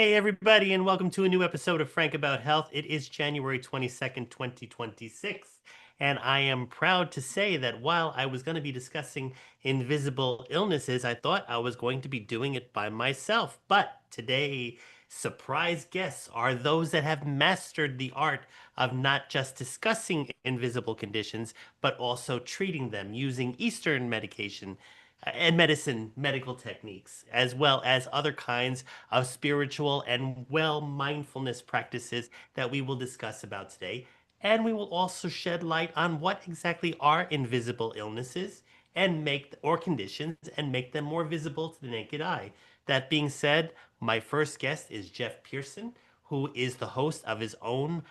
Hey, everybody, and welcome to a new episode of Frank About Health. It is January 22nd, 2026, and I am proud to say that while I was going to be discussing invisible illnesses, I thought I was going to be doing it by myself. But today, surprise guests are those that have mastered the art of not just discussing invisible conditions, but also treating them using Eastern medication and medical techniques, as well as other kinds of spiritual and mindfulness practices that we will discuss about today. And we will also shed light on what exactly are invisible illnesses and or conditions and make them more visible to the naked eye. That being said, my first guest is Jeff Pearson, who is the host of his own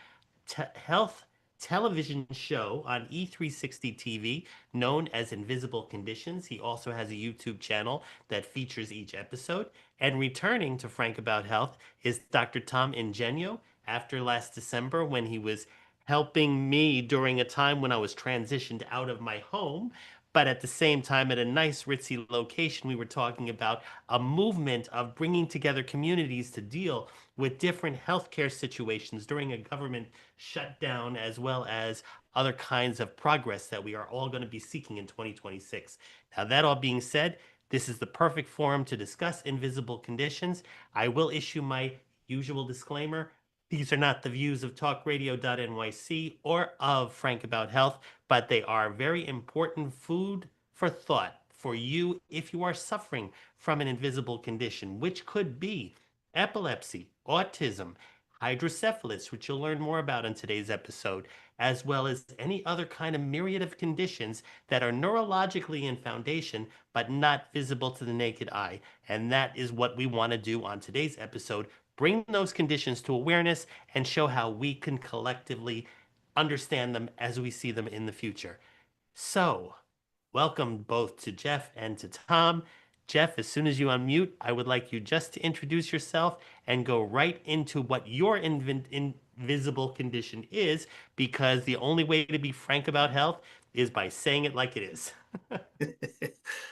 health television show on E360 TV known as Invisible Conditions. He also has a YouTube channel that features each episode. And returning to Frank About Health is Dr. Tom Ingenio after last December when he was helping me during a time when I was transitioned out of my home. But at the same time, at a nice ritzy location, we were talking about a movement of bringing together communities to deal with different healthcare situations during a government shutdown, as well as other kinds of progress that we are all going to be seeking in 2026. Now, that all being said, this is the perfect forum to discuss invisible conditions. I will issue my usual disclaimer. These are not the views of talkradio.nyc or of Frank About Health, but they are very important food for thought for you if you are suffering from an invisible condition, which could be epilepsy, autism, hydrocephalus, which you'll learn more about in today's episode, as well as any other kind of myriad of conditions that are neurologically in foundation but not visible to the naked eye. And that is what we want to do on today's episode, bring those conditions to awareness and show how we can collectively understand them as we see them in the future. So, welcome both to Jeff and to Tom. Jeff, as soon as you unmute, I would like you just to introduce yourself and go right into what your invisible condition is, because the only way to be frank about health is by saying it like it is.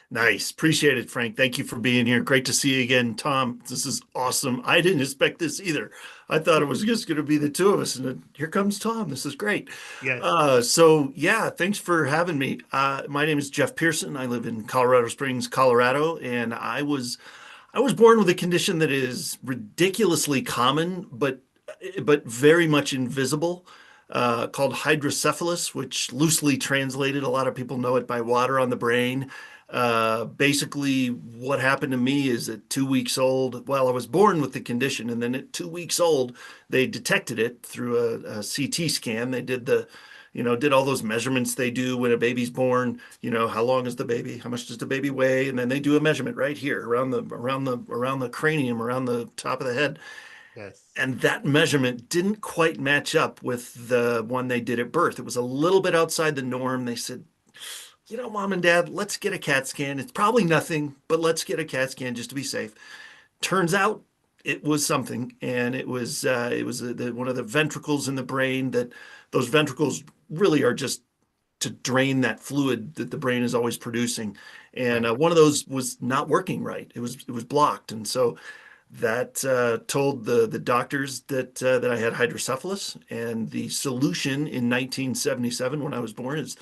Nice. Appreciate it, Frank. Thank you for being here. Great to see you again, Tom. This is awesome. I didn't expect this either. I thought it was just going to be the two of us, and then here comes Tom. This is great. Yes. So thanks for having me. My name is Jeff Pearson. I live in Colorado Springs, Colorado, and I was born with a condition that is ridiculously common, but very much invisible, called hydrocephalus, which loosely translated, a lot of people know it by water on the brain. Basically, what happened to me is at 2 weeks old, well, I was born with the condition, and then at 2 weeks old, they detected it through a CT scan. They did all those measurements they do when a baby's born. How long is the baby? How much does the baby weigh? And then they do a measurement right here around the cranium, around the top of the head. Yes. And that measurement didn't quite match up with the one they did at birth. It was a little bit outside the norm. They said, Mom and Dad, let's get a CAT scan. It's probably nothing, but let's get a CAT scan just to be safe. Turns out it was something, and it was one of the ventricles in the brain. That those ventricles really are just to drain that fluid that the brain is always producing, and Right. one of those was not working right. It was blocked, and so that told the doctors that I had hydrocephalus, and the solution in 1977 when I was born is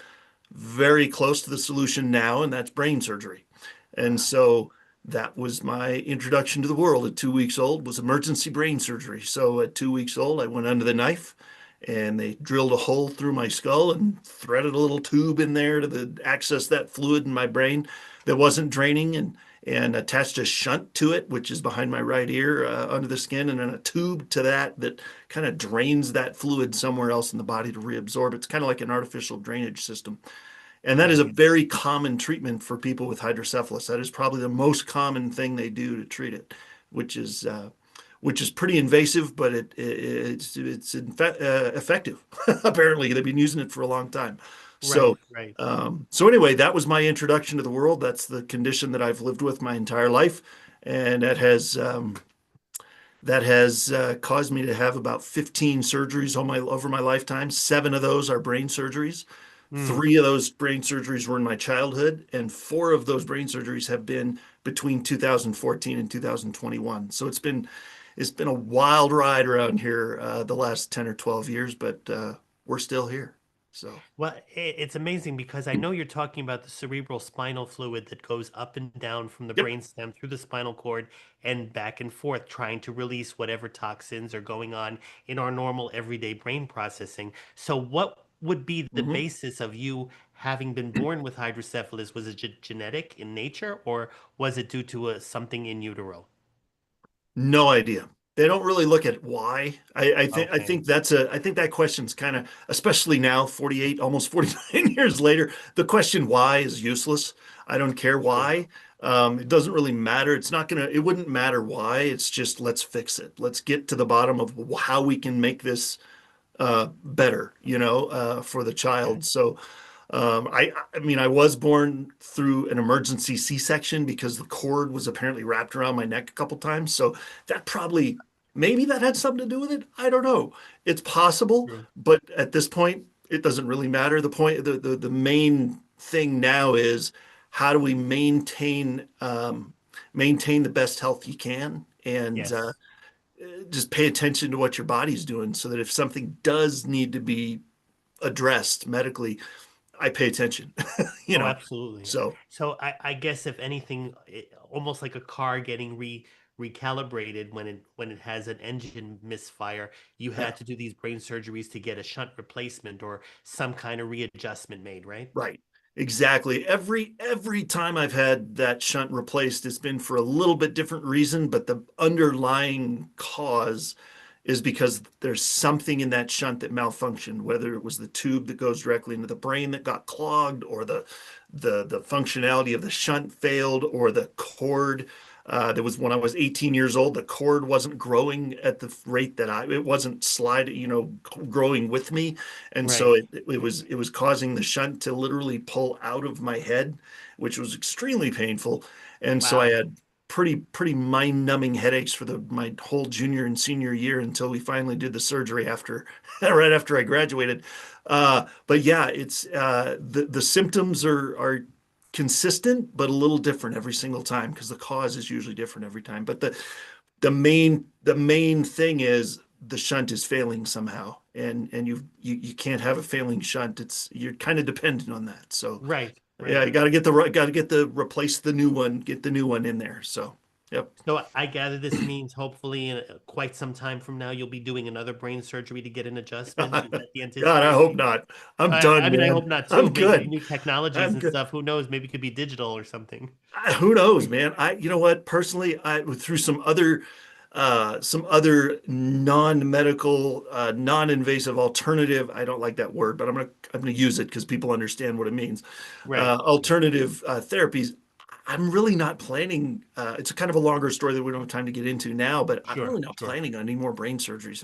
very close to the solution now, and that's brain surgery. And Wow. so that was my introduction to the world at 2 weeks old, was emergency brain surgery. So at 2 weeks old, I went under the knife, and they drilled a hole through my skull and threaded a little tube in there to access that fluid in my brain that wasn't draining, and attached a shunt to it, which is behind my right ear, under the skin, and then a tube to that kind of drains that fluid somewhere else in the body to reabsorb. It's kind of like an artificial drainage system. And that is a Right. very common treatment for people with hydrocephalus. That is probably the most common thing they do to treat it, which is pretty invasive, but it's effective. Apparently, they've been using it for a long time. Right. So, Right. so anyway, that was my introduction to the world. That's the condition that I've lived with my entire life, and that has caused me to have about 15 surgeries over my lifetime. 7 of those are brain surgeries. Mm. 3 of those brain surgeries were in my childhood, and 4 of those brain surgeries have been between 2014 and 2021. So it's been a wild ride around here the last 10 or 12 years, but we're still here. So, Well, it's amazing because I know you're talking about the cerebral spinal fluid that goes up and down from the yep. brainstem through the spinal cord and back and forth, trying to release whatever toxins are going on in our normal everyday brain processing. So, what would be the Mhm. basis of you having been born with hydrocephalus? Was it genetic in nature, or was it due to something in utero? No idea. They don't really look at why. I Okay. think I think that question's kind of, especially now, 48, almost 49 years later, the question why is useless. I don't care Sure. why. It doesn't really matter. It wouldn't matter why. It's just let's fix it. Let's get to the bottom of how we can make this better, for the child. Okay. So I mean, I was born through an emergency C-section because the cord was apparently wrapped around my neck a couple times. So that probably, maybe that had something to do with it. I don't know. It's possible, True. but at this point, it doesn't really matter. The main thing now is how do we maintain the best health you can, and Yes. just pay attention to what your body's doing, so that if something does need to be addressed medically, I pay attention, you Oh, know. absolutely. So, So I guess if anything, almost like a car getting recalibrated when it has an engine misfire, you yeah, had to do these brain surgeries to get a shunt replacement or some kind of readjustment made, right? right. Exactly. Every time I've had that shunt replaced, it's been for a little bit different reason, but the underlying cause is because there's something in that shunt that malfunctioned, whether it was the tube that goes directly into the brain that got clogged, or the functionality of the shunt failed, or the cord. There was when I was 18 years old, the cord wasn't growing at the rate that it wasn't sliding, growing with me. And so Right. it was causing the shunt to literally pull out of my head, which was extremely painful. And so I Wow. had pretty mind-numbing headaches for my whole junior and senior year until we finally did the surgery after right after I graduated. But yeah, it's the symptoms are consistent but a little different every single time because the cause is usually different every time. But the main thing is the shunt is failing somehow, and you can't have a failing shunt. You're kind of dependent on that. So Right. yeah, Right. you got to replace the new one, get the new one in there. So yep. So I gather this means hopefully in quite some time from now you'll be doing another brain surgery to get an adjustment. Is that the God, I hope anticipation? not. I'm I done, mean, I man. hope not too. I'm Maybe good. new technologies I'm and good. stuff. Who knows? Maybe it could be digital or something. Who knows, man? You know what? Personally, I through some other non-medical, non-invasive alternative. I don't like that word, but I'm gonna use it because people understand what it means. Right. Right. Alternative therapies. I'm really not planning. It's a kind of a longer story that we don't have time to get into now, but I'm Sure. really not Sure. planning on any more brain surgeries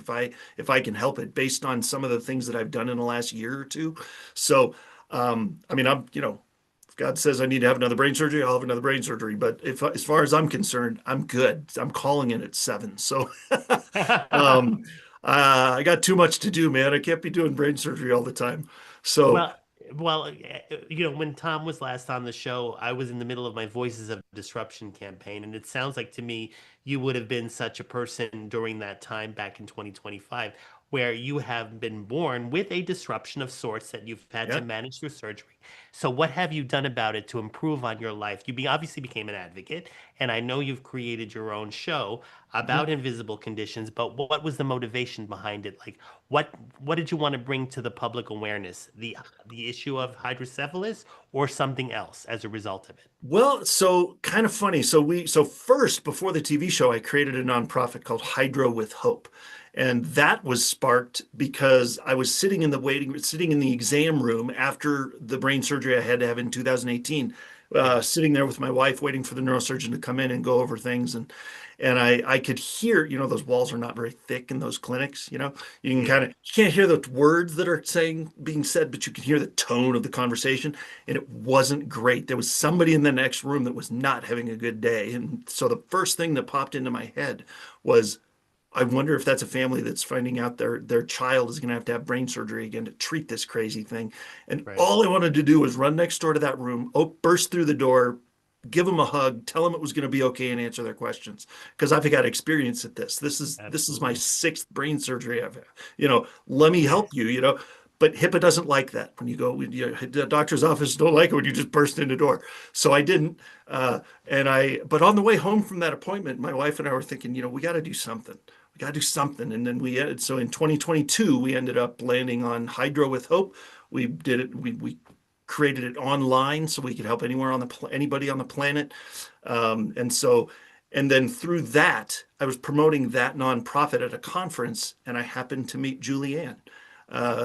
if I can help it, based on some of the things that I've done in the last year or two. So, I mean, if God says I need to have another brain surgery, I'll have another brain surgery. But if as far as I'm concerned, I'm good. I'm calling it at 7. So, um, I got too much to do, man. I can't be doing brain surgery all the time. So, Well, when Tom was last on the show, I was in the middle of my Voices of Disruption campaign, and it sounds like to me you would have been such a person during that time back in 2025, where you have been born with a disruption of sorts that you've had to yeah. manage through surgery. So, what have you done about it to improve on your life? Obviously became an advocate, and I know you've created your own show Mhm. about invisible conditions, but what was the motivation behind it? Like, what what did you want to bring to the public awareness? The issue of hydrocephalus or something else as a result of it? Well, so kind of funny. So first, before the TV show, I created a nonprofit called Hydro with Hope. And that was sparked because I was sitting in the exam room after the brain surgery I had to have in 2018, Yeah, sitting there with my wife waiting for the neurosurgeon to come in and go over things. And I could hear, those walls are not very thick in those clinics, yeah, you can't hear the words that are being said, but you can hear the tone of the conversation, and it wasn't great. There was somebody in the next room that was not having a good day. And so the first thing that popped into my head was, I wonder if that's a family that's finding out their child is going to have brain surgery again to treat this crazy thing. And right. all I wanted to do was run next door to that room, burst through the door, give them a hug, tell them it was going to be okay, and answer their questions. Because I've got experience at this. This is my Absolutely. sixth brain surgery I've had. Let me help Yes. you. But HIPAA doesn't like that. When you go, the doctor's office don't like it when you just burst in the door. So I didn't. But on the way home from that appointment, my wife and I were thinking, we got to do something. We got to do something. And then so in 2022, we ended up landing on Hydro with Hope. We did it. We created it online so we could help anybody on the planet. And then through that, I was promoting that nonprofit at a conference, and I happened to meet Julianne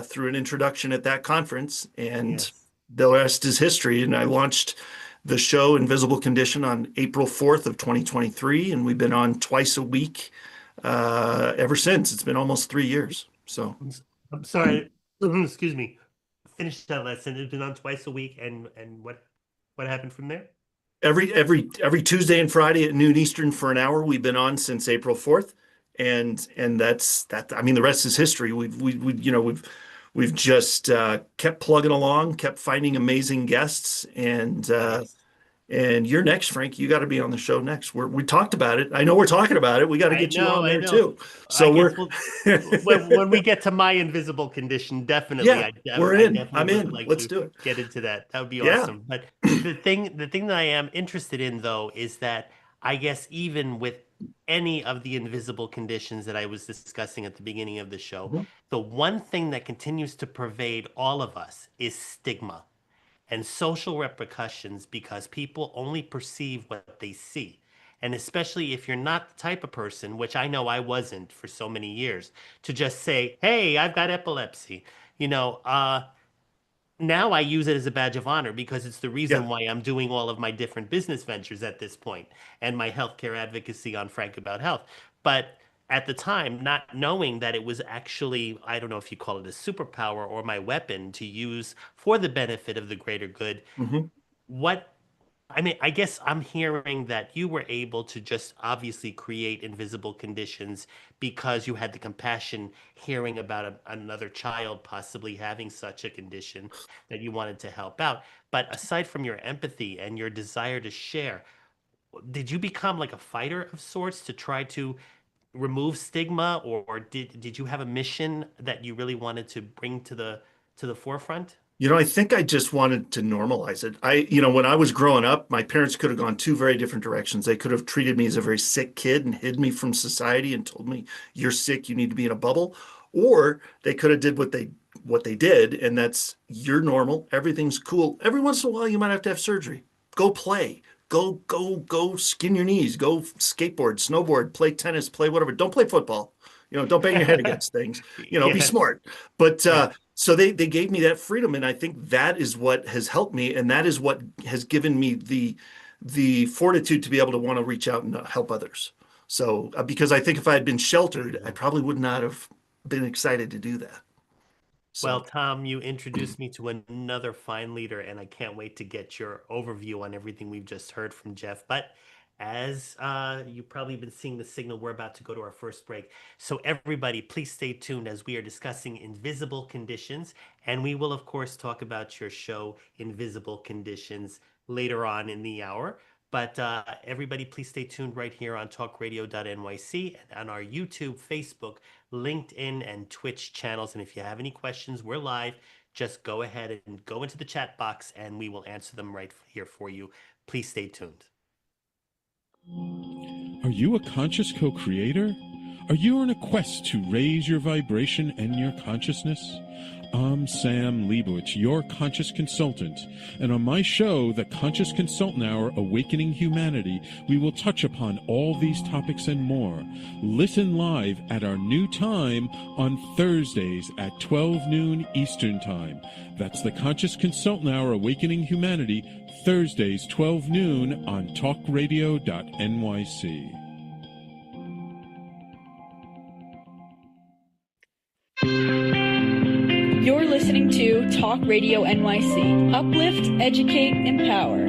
through an introduction at that conference, and Yes. the rest is history. And I launched the show Invisible Condition on April 4th of 2023, and we've been on twice a week ever since. It's been almost 3 years. So I'm sorry. Excuse me. Finish that lesson. It's been on twice a week, and what happened from there? every Tuesday and Friday at noon Eastern for an hour, we've been on since April 4th. And that's that. I mean, the rest is history. We've just kept plugging along, kept finding amazing guests, Yes. and you're next, Frank. You got to be on the show next. We talked about it. I know we're talking about it. We got to I get you know, on I there know. too. I So guess we're when we get to my invisible condition, definitely, yeah, we're I in. definitely I'm would in. like Let's to do it. get into that. That would be Yeah. awesome. But the thing that I am interested in though is that I guess even with any of the invisible conditions that I was discussing at the beginning of the show, Mhm. the one thing that continues to pervade all of us is stigma and social repercussions because people only perceive what they see. And especially if you're not the type of person, which I know I wasn't for so many years, to just say, hey, I've got epilepsy. You know, now I use it as a badge of honor because it's the Yeah. reason why I'm doing all of my different business ventures at this point and my healthcare advocacy on Frank About Health. But at the time, not knowing that it was actually, I don't know if you call it a superpower or my weapon to use for the benefit of the greater good, Mhm. what I mean, I guess I'm hearing that you were able to just obviously create invisible conditions because you had the compassion hearing about another child possibly having such a condition that you wanted to help out. But aside from your empathy and your desire to share, did you become like a fighter of sorts to try to remove stigma, or did you have a mission that you really wanted to bring to the forefront? I think I just wanted to normalize it. When I was growing up, my parents could have gone two very different directions. They could have treated me as a very sick kid and hid me from society and told me, "You're sick, you need to be in a bubble." Or they could have did what they did, and that's you're normal, everything's cool. Every once in a while, you might have to have surgery. Go play. Go skin your knees. Go skateboard, snowboard, play tennis, play whatever. Don't play football. Don't bang your head against things. Be Yes. smart. But Yeah. so they gave me that freedom, and I think that is what has helped me, and that is what has given me the fortitude to be able to want to reach out and help others. So because I think if I had been sheltered, I probably would not have been excited to do that. Well, So Tom, you introduced me to another fine leader, and I can't wait to get your overview on everything we've just heard from Jeff. But as you've probably been seeing the signal, we're about to go to our first break. So, everybody, please stay tuned as we are discussing invisible conditions. And we will, of course, talk about your show, Invisible Conditions, later on in the hour. But everybody, please stay tuned right here on talkradio.nyc and on our YouTube, Facebook, LinkedIn, and Twitch channels. And if you have any questions, we're live. Just go ahead and go into the chat box and we will answer them right here for you. Please stay tuned. Are you a conscious co creator? Are you on a quest to raise your vibration and your consciousness? I'm Sam Leibowitz, your conscious consultant, and on my show, The Conscious Consultant Hour Awakening Humanity, we will touch upon all these topics and more. Listen live at our new time on Thursdays at 12 noon Eastern Time. That's The Conscious Consultant Hour Awakening Humanity, Thursdays 12 noon on talkradio.nyc. You're listening to Talk Radio NYC. Uplift, educate, empower.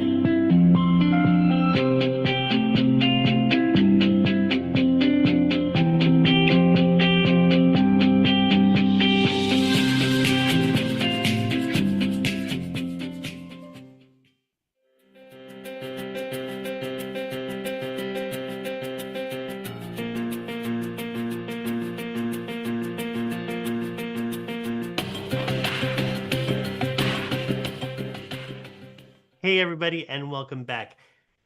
Hey, everybody, and welcome back.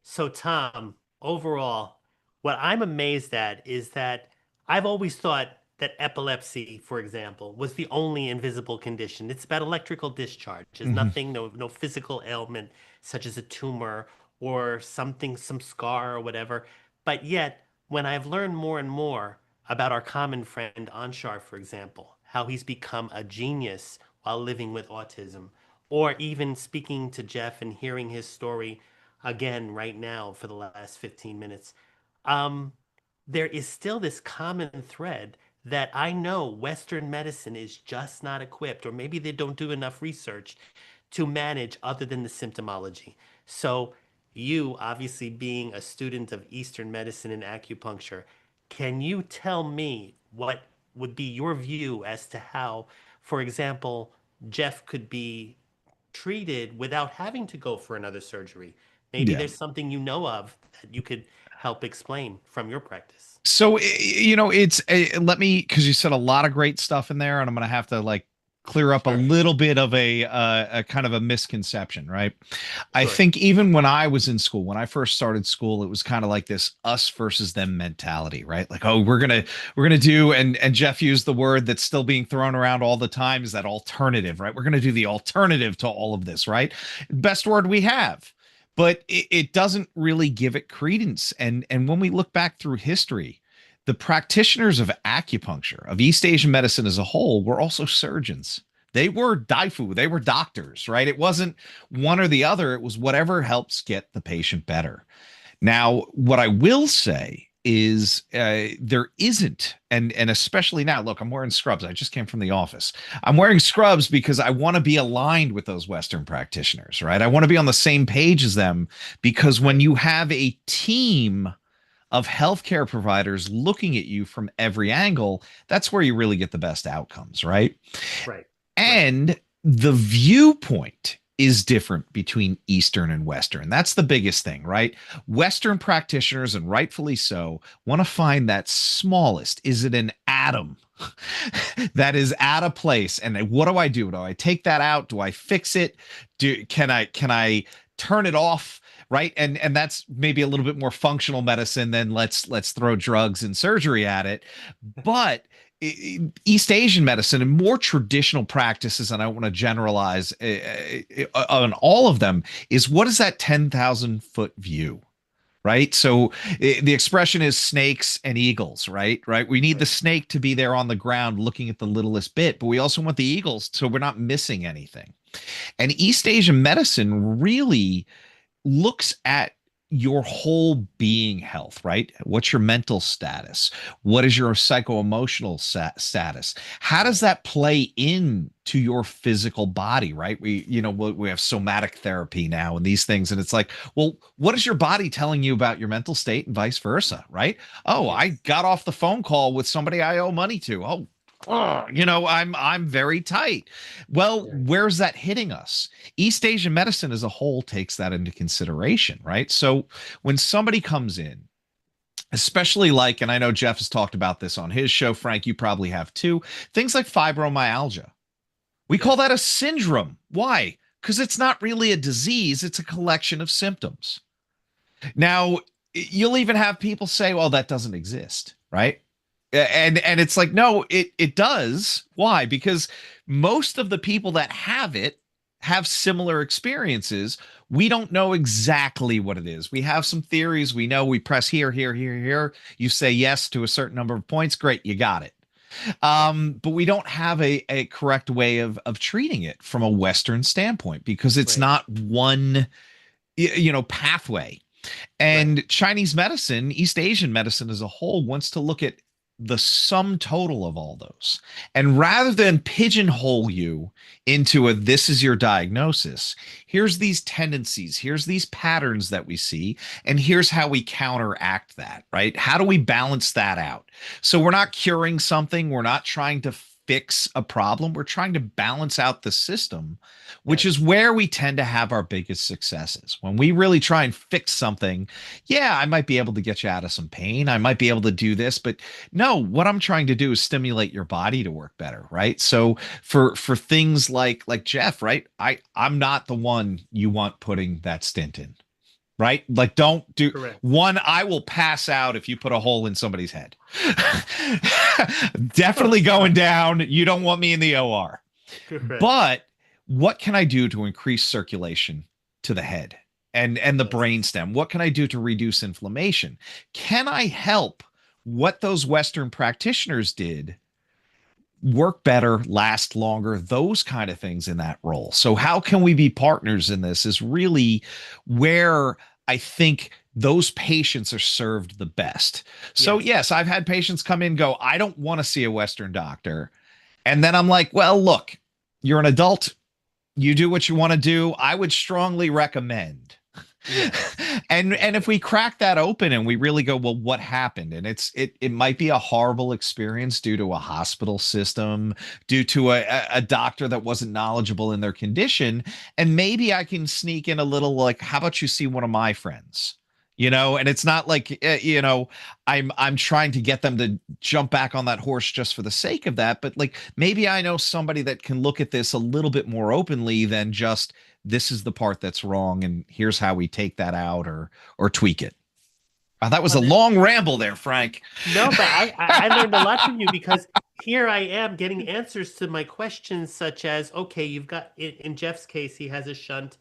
So, Tom, overall, what I'm amazed at is that I've always thought that epilepsy, for example, was the only invisible condition. It's about electrical discharge. There's Mhm. nothing, no physical ailment such as a tumor or something, some scar or whatever. But yet, when I've learned more and more about our common friend Anshar, for example, how he's become a genius while living with autism, or even speaking to Jeff and hearing his story again right now for the last 15 minutes, um, there is still this common thread that I know Western medicine is just not equipped, or maybe they don't do enough research to manage other than the symptomology. So, you obviously being a student of Eastern medicine and acupuncture, can you tell me what would be your view as to how, for example, Jeff could be treated without having to go for another surgery? Maybe Yeah. there's something you know of that you could help explain from your practice. So, let me, because you said a lot of great stuff in there, and I'm going to have to like clear up a Sure, little bit of a kind of a misconception, right? I sure. think even when I was in school, when I first started school, it was kind of like this us versus them mentality, right? Like, oh, we're gonna do, and Jeff used the word that's still being thrown around all the time, is that alternative, right? We're gonna do the alternative to all of this, right? Best word we have. But it doesn't really give it credence. And when we look back through history, the practitioners of acupuncture, of East Asian medicine as a whole, were also surgeons. They were daifu, they were doctors, right? It wasn't one or the other, it was whatever helps get the patient better. Now, what I will say is there isn't, and especially now, look, I'm wearing scrubs. I just came from the office. I'm wearing scrubs because I want to be aligned with those Western practitioners, right? I want to be on the same page as them, because when Right, you have a team of healthcare providers looking at you from every angle, that's where you really get the best outcomes, right? right, right, And the viewpoint is different between Eastern and Western. That's the biggest thing, right? Western practitioners, and rightfully so, want to find that smallest. Is it an atom that is out of place? And what do I do? Do I take that out? Do I fix it? Can I turn it off? Right. And that's maybe a little bit more functional medicine than let's throw drugs and surgery at it. But East Asian medicine and more traditional practices, and I want to generalize on all of them, is what is that 10,000-foot view? Right. So the expression is snakes and eagles, right? Right. We need the right. snake to be there on the ground looking at the littlest bit, but we also want the eagles so we're not missing anything. And East Asian medicine really looks at your whole being health, right? What's your mental status? What is your psycho-emotional status? How does Right. that play in to your physical body, right? We have somatic therapy now and these things, and it's like, well, what is your body telling you about your mental state and vice versa, right? Oh, I Yes. got off the phone call with somebody I owe money to. I'm very tight. Well, Right. where's that hitting us? East Asian medicine as a whole takes that into consideration, right? So when somebody comes in, especially like, and I know Jeff has talked about this on his show, Frank, you probably have too, things like fibromyalgia. We call Yes. that a syndrome. Why? Because it's not really a disease, it's a collection of symptoms. Now, you'll even have people say, well, that doesn't exist, right? And it's like, no, it does. Why? Because most of the people that have it have similar experiences. We don't know exactly what it is. We have some theories. We know we press here, here, here, here. You say yes to a certain number of points. Great, you got it. Right. But we don't have a correct way of treating it from a Western standpoint, because it's Right. not one pathway. Right. And Chinese medicine, East Asian medicine as a whole, wants to look at the sum total of all those. And rather than pigeonhole you into a this is your diagnosis, here's these tendencies, here's these patterns that we see, and here's how we counteract that, right? How do we balance that out? So we're not curing something, we're not trying to fix a problem. We're trying to balance out the system, which Yes. is where we tend to have our biggest successes. When we really try and fix something, yeah, I might be able to get you out of some pain. I might be able to do this, but no, what I'm trying to do is stimulate your body to work better, right? So for things like Jeff, right? I'm not the one you want putting that stint in. Right? Like, don't do Correct. one. I will pass out if you put a hole in somebody's head. Definitely going down. You don't want me in the OR. Correct. But what can I do to increase circulation to the head and the brainstem? What can I do to reduce inflammation? Can I help what those Western practitioners did work better, last longer, those kind of things in that role? So how can we be partners in this is really where I think those patients are served the best. So yes, I've had patients come in, go, I don't want to see a Western doctor. And then I'm like, well, look, you're an adult. You do what you want to do. I would strongly recommend. And if we crack that open and we really go, well, what happened? And it might be a horrible experience due to a hospital system, due to a doctor that wasn't knowledgeable in their condition. And maybe I can sneak in a little, like, how about you see one of my friends? And it's not like, I'm trying to get them to jump back on that horse just for the sake of that. But like, maybe I know somebody that can look at this a little bit more openly than just, this is the part that's wrong, and here's how we take that out or tweak it. That was a long ramble there, Frank. No, but I learned a lot from you, because here I am getting answers to my questions, such as, okay, you've got, in Jeff's case, he has a shunt,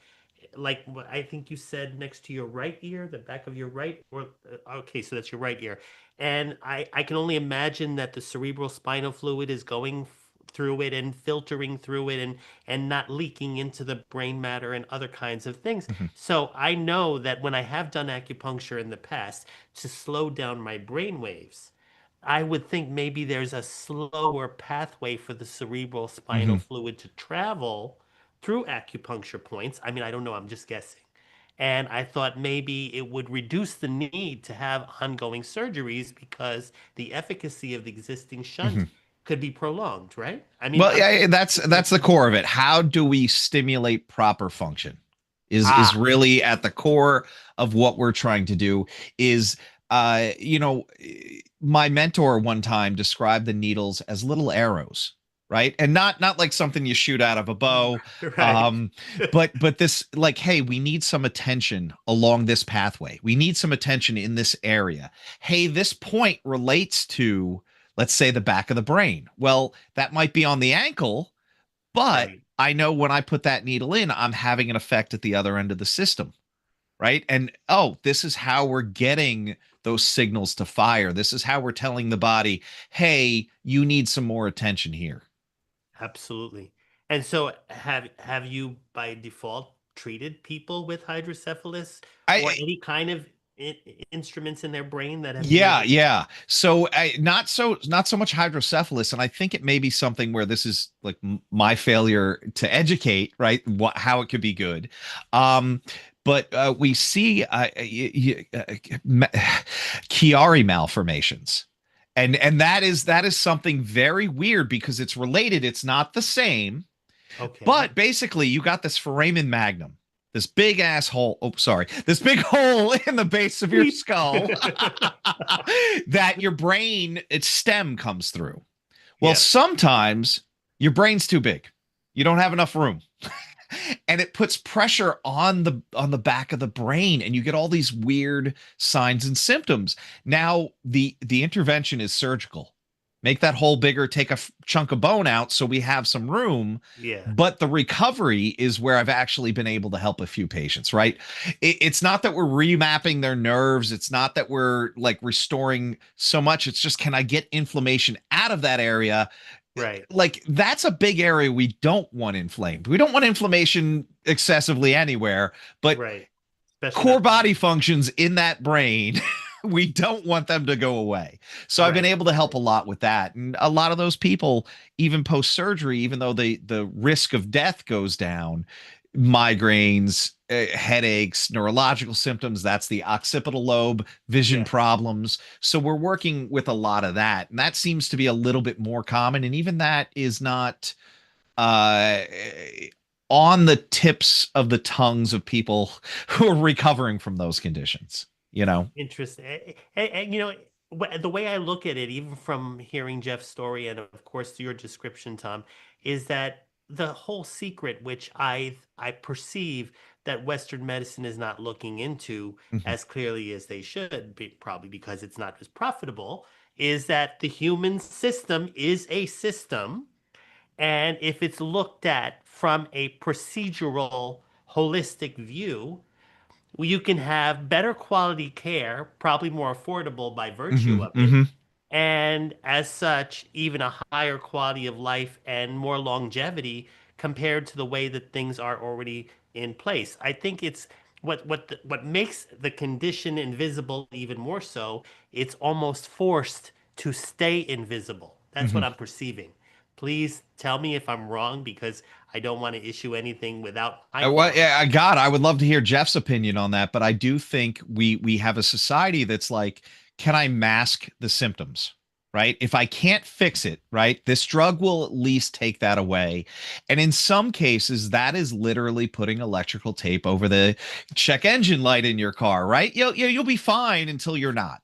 like I think you said, next to your right ear, the back of your right, or okay, so that's your right ear. And I can only imagine that the cerebral spinal fluid is going through it and filtering through it and not leaking into the brain matter and other kinds of things. So I know that when I have done acupuncture in the past to slow down my brain waves, I would think maybe there's a slower pathway for the cerebral spinal fluid to travel through acupuncture points. I mean, I don't know, I'm just guessing. And I thought maybe it would reduce the need to have ongoing surgeries, because the efficacy of the existing shunt could be prolonged, right? I mean, well, yeah, that's the core of it. How do we stimulate proper function is really at the core of what we're trying to do. Is my mentor one time described the needles as little arrows, right? And not like something you shoot out of a bow. Right. But this, like, hey, we need some attention along this pathway. We need some attention in this area. Hey, this point relates to, let's say, the back of the brain. Well, that might be on the ankle, but I know when I put that needle in, I'm having an effect at the other end of the system, right? And this is how we're getting those signals to fire. This is how we're telling the body, hey, you need some more attention here. Absolutely. And so have you by default treated people with hydrocephalus or any kind of instruments in their brain that have yeah so not so much hydrocephalus, and I think it may be something where this is like my failure to educate, right, how it could be good. But we see Chiari malformations, and that is something very weird, because it's related. It's not the same. Okay. But basically, you got this foramen magnum, this big asshole. Oh, sorry. This big hole in the base of your skull that your brain, its stem comes through. Well, sometimes your brain's too big. You don't have enough room. And it puts pressure on the back of the brain, and you get all these weird signs and symptoms. Now, the intervention is surgical. Make that hole bigger, take a chunk of bone out so we have some room. Yeah. But the recovery is where I've actually been able to help a few patients, right? It's not that we're remapping their nerves. It's not that we're like restoring so much. It's just, can I get inflammation out of that area? Right. Like, that's a big area we don't want inflamed. We don't want inflammation excessively anywhere, but core body functions in that brain, we don't want them to go away. So I've been able to help a lot with that. And a lot of those people, even post-surgery, even though the risk of death goes down, migraines, headaches, neurological symptoms. That's the occipital lobe, vision Yes. problems. So we're working with a lot of that. And that seems to be a little bit more common. And even that is not uh, on the tips of the tongues of people who are recovering from those conditions, you know? Interesting. And, the way I look at it, even from hearing Jeff's story and of course your description, Tom, is that the whole secret, which I perceive that Western medicine is not looking into Mhm. as clearly as they should, probably because it's not as profitable, is that the human system is a system, and if it's looked at from a procedural, holistic view, you can have better quality care, probably more affordable by virtue Mhm. of it, Mhm. and as such, even a higher quality of life and more longevity compared to the way that things are already in place. I think it's what makes the condition invisible even more so. It's almost forced to stay invisible. That's what Mhm. I'm perceiving. Please tell me if I'm wrong, because I don't want to issue anything without high Well, quality. yeah, God, I would love to hear Jeff's opinion on that, but I do think we have a society that's like, can I mask the symptoms? Right? If I can't fix it, right, this drug will at least take that away. And in some cases, that is literally putting electrical tape over the check engine light in your car, right? You'll be fine until you're not.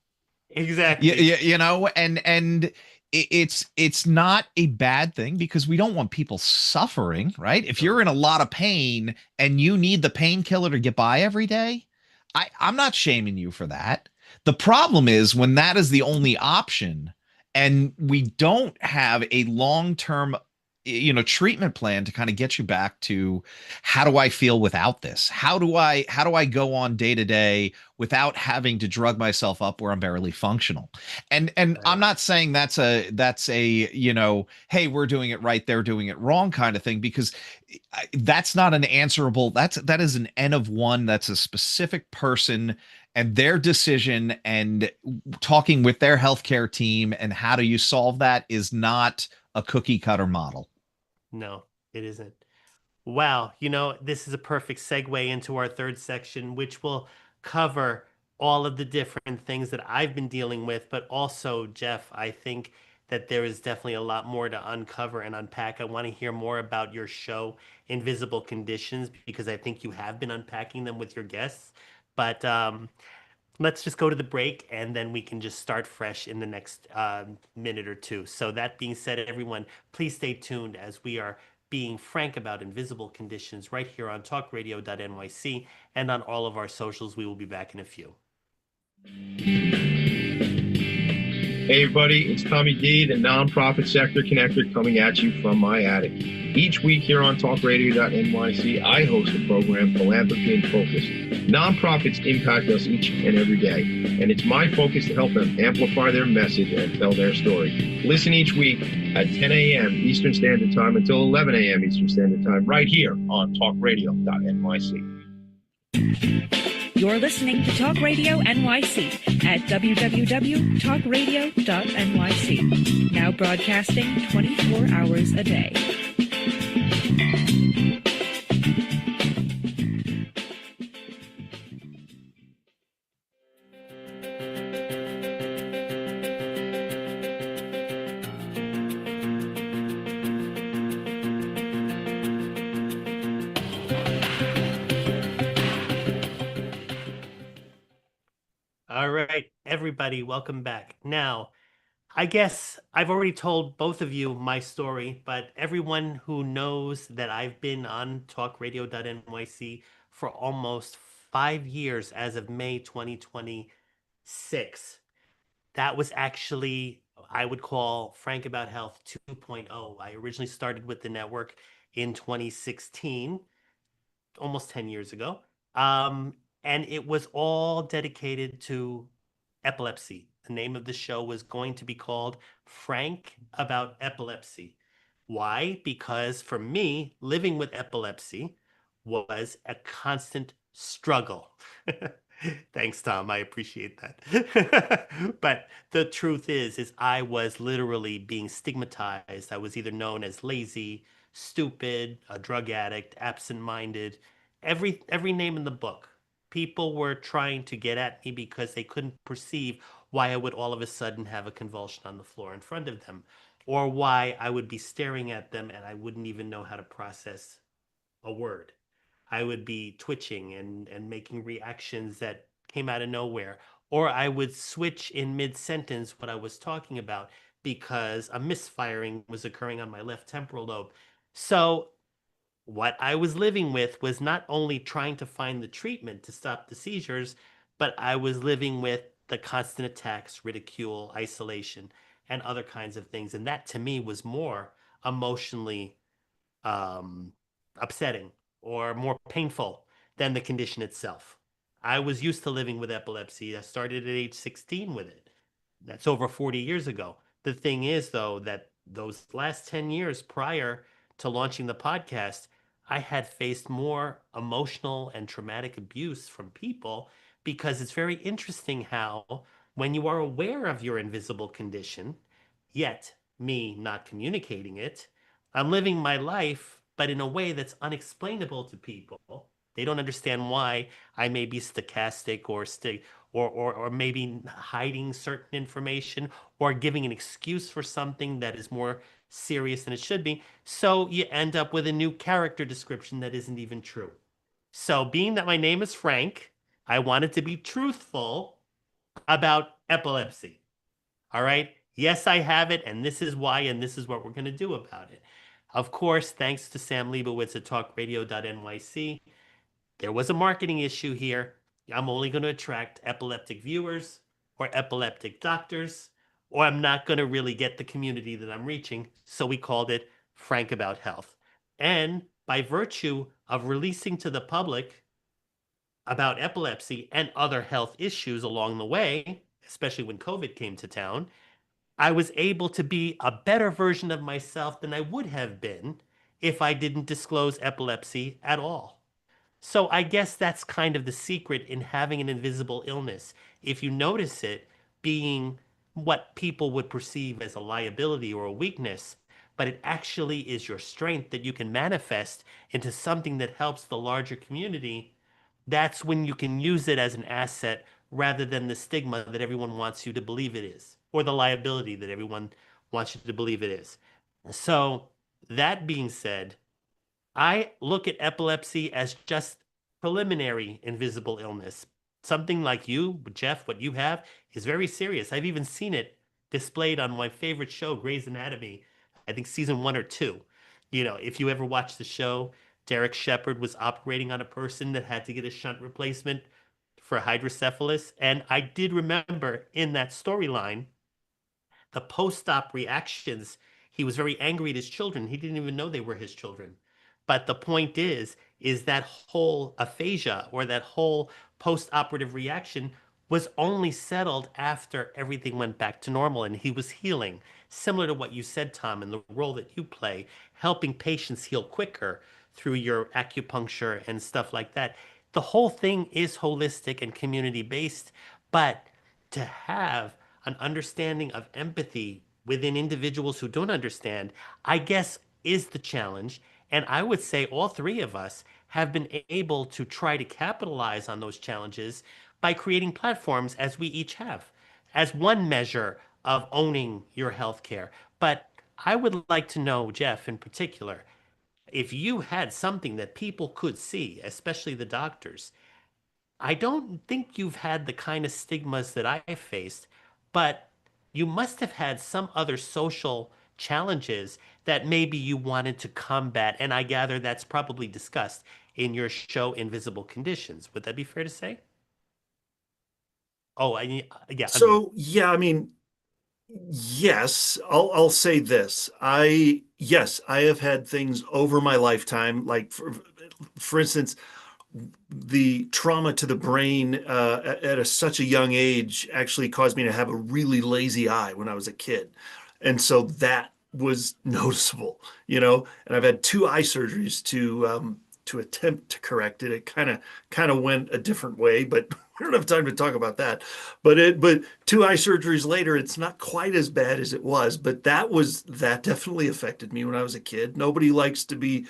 Exactly. You know, and it's not a bad thing because we don't want people suffering, right? If you're No. in a lot of pain and you need the painkiller to get by every day, I'm not shaming you for that. The problem is when that is the only option and we don't have a long-term treatment plan to kind of get you back to how do I feel without this? How do I go on day to day without having to drug myself up where I'm barely functional? And I'm Right. not saying that's a hey, we're doing it right, they're doing it wrong kind of thing, because that's not an answerable, that is an N of one. That's a specific person and their decision, and talking with their healthcare team and how do you solve that is not a cookie cutter model. No, it isn't. Wow, this is a perfect segue into our third section, which will cover all of the different things that I've been dealing with. But also, Jeff, I think that there is definitely a lot more to uncover and unpack. I want to hear more about your show, Invisible Conditions, because I think you have been unpacking them with your guests. But let's just go to the break, and then we can just start fresh in the next minute or two. So, that being said, everyone, please stay tuned as we are being frank about invisible conditions right here on talkradio.nyc and on all of our socials. We will be back in a few. Hey everybody, it's Tommy D, the nonprofit sector connector, coming at you from my attic. Each week here on talkradio.nyc, I host a program, Philanthropy in Focus. Nonprofits impact us each and every day, and it's my focus to help them amplify their message and tell their story. Listen each week at 10 a.m. Eastern Standard Time until 11 a.m. Eastern Standard Time right here on talkradio.nyc. You're listening to Talk Radio NYC at www.talkradio.nyc. Now broadcasting 24 hours a day. All right, everybody, welcome back. Now, I guess I've already told both of you my story, but everyone who knows that I've been on talkradio.nyc for almost 5 years as of May 2026, that was actually, I would call Frank About Health 2.0. I originally started with the network in 2016, almost 10 years ago. Um, and it was all dedicated to epilepsy. The name of the show was going to be called Frank About Epilepsy. Why? Because for me, living with epilepsy was a constant struggle. Thanks, Tom. I appreciate that. But the truth is I was literally being stigmatized. I was either known as lazy, stupid, a drug addict, absent-minded, every name in the book. People were trying to get at me because they couldn't perceive why I would all of a sudden have a convulsion on the floor in front of them, or why I would be staring at them and I wouldn't even know how to process a word. I would be twitching and making reactions that came out of nowhere, or I would switch in mid-sentence what I was talking about because a misfiring was occurring on my left temporal lobe. So what I was living with was not only trying to find the treatment to stop the seizures, but I was living with the constant attacks, ridicule, isolation, and other kinds of things. And that to me was more emotionally um, upsetting or more painful than the condition itself. I was used to living with epilepsy. I started at age 16 with it. That's over 40 years ago. The thing is, though, that those last 10 years prior to launching the podcast, I had faced more emotional and traumatic abuse from people because it's very interesting how, when you are aware of your invisible condition, yet me not communicating it, I'm living my life, but in a way that's unexplainable to people. They don't understand why I may be stochastic or maybe hiding certain information or giving an excuse for something that is more serious than it should be. So you end up with a new character description that isn't even true. So, being that my name is Frank, I wanted to be truthful about epilepsy. All right. Yes, I have it, and this is why, and this is what we're going to do about it. Of course, thanks to Sam Leibowitz at talkradio.nyc, there was a marketing issue here. I'm only going to attract epileptic viewers or epileptic doctors, or I'm not going to really get the community that I'm reaching. So we called it Frank About Health. And by virtue of releasing to the public about epilepsy and other health issues along the way, especially when COVID came to town, I was able to be a better version of myself than I would have been if I didn't disclose epilepsy at all. So I guess that's kind of the secret in having an invisible illness. If you notice it being what people would perceive as a liability or a weakness, but it actually is your strength that you can manifest into something that helps the larger community, that's when you can use it as an asset rather than the stigma that everyone wants you to believe it is, or the liability that everyone wants you to believe it is. So, that being said, I look at epilepsy as just preliminary invisible illness. Something like you, Jeff, what you have is very serious. I've even seen it displayed on my favorite show, Grey's Anatomy, I think season 1 or 2. You know, if you ever watch the show, Derek Shepard was operating on a person that had to get a shunt replacement for hydrocephalus. And I did remember in that storyline the post-op reactions. He was very angry at his children. He didn't even know they were his children. But the point is that whole aphasia or that whole post-operative reaction was only settled after everything went back to normal and he was healing. Similar to what you said, Tom, in the role that you play, helping patients heal quicker through your acupuncture and stuff like that. The whole thing is holistic and community based, but to have an understanding of empathy within individuals who don't understand, I guess, is the challenge. And I would say all three of us have been able to try to capitalize on those challenges by creating platforms as we each have, as one measure of owning your healthcare. But I would like to know, Jeff, in particular, if you had something that people could see, especially the doctors. I don't think you've had the kind of stigmas that I faced, but you must have had some other social challenges that maybe you wanted to combat. And I gather that's probably discussed in your show, Invisible Conditions. Would that be fair to say? Oh, yeah, unmute. So, yeah, I mean, yes, I'll say this. Yes, I have had things over my lifetime, like for instance, the trauma to the brain at such a young age actually caused me to have a really lazy eye when I was a kid. And so that was noticeable, and I've had 2 eye surgeries to attempt to correct it. It kind of went a different way, but we don't have time to talk about that. But two eye surgeries later, it's not quite as bad as it was. But that definitely affected me when I was a kid. Nobody likes to be,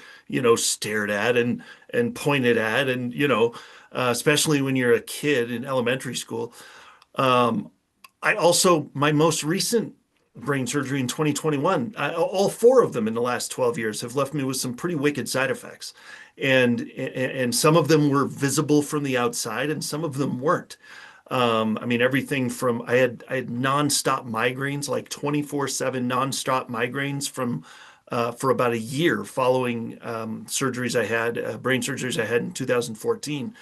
stared at and pointed at, and especially when you're a kid in elementary school. Um, my most recent brain surgery in 2021, all four of them in the last 12 years have left me with some pretty wicked side effects. And some of them were visible from the outside and some of them weren't. I mean, everything from I had nonstop migraines, like 24/7 nonstop migraines for about a year following brain surgeries I had in 2014.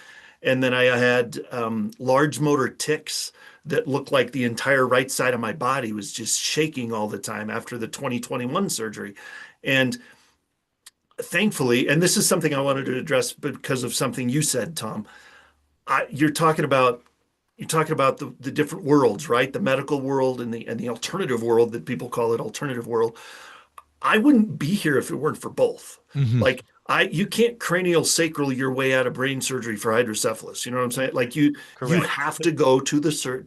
And then I had large motor tics that looked like the entire right side of my body was just shaking all the time after the 2021 surgery. And thankfully, and this is something I wanted to address because of something you said, Tom, you're talking about the different worlds, right? The medical world and the alternative world that people call it alternative world. I wouldn't be here if it weren't for both. Mhm. Like you can't cranial sacral your way out of brain surgery for hydrocephalus. You know what I'm saying? Like you Correct. have to go to the